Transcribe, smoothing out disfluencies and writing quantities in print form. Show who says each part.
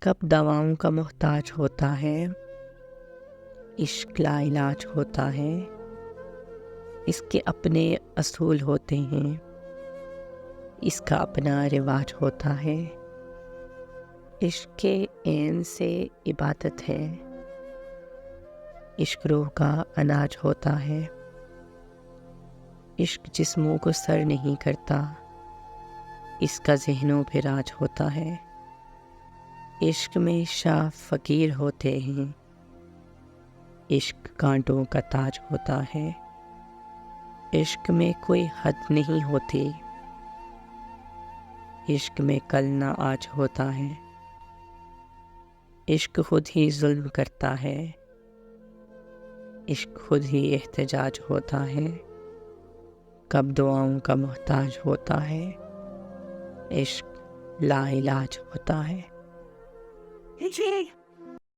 Speaker 1: کب دواؤں کا محتاج ہوتا ہے، عشق لا علاج ہوتا ہے، اس کے اپنے اصول ہوتے ہیں، اس کا اپنا رواج ہوتا ہے۔ عشق کے عین سے عبادت ہے، عشق روح کا اناج ہوتا ہے۔ عشق جسموں کو سر نہیں کرتا، اس کا ذہنوں پہ راج ہوتا ہے۔ عشق میں شاہ فقیر ہوتے ہیں، عشق کانٹوں کا تاج ہوتا ہے۔ عشق میں کوئی حد نہیں ہوتی، عشق میں کل نہ آج ہوتا ہے۔ عشق خود ہی ظلم کرتا ہے، عشق خود ہی احتجاج ہوتا ہے۔ کب دعاؤں کا محتاج ہوتا ہے، عشق لا علاج ہوتا ہے۔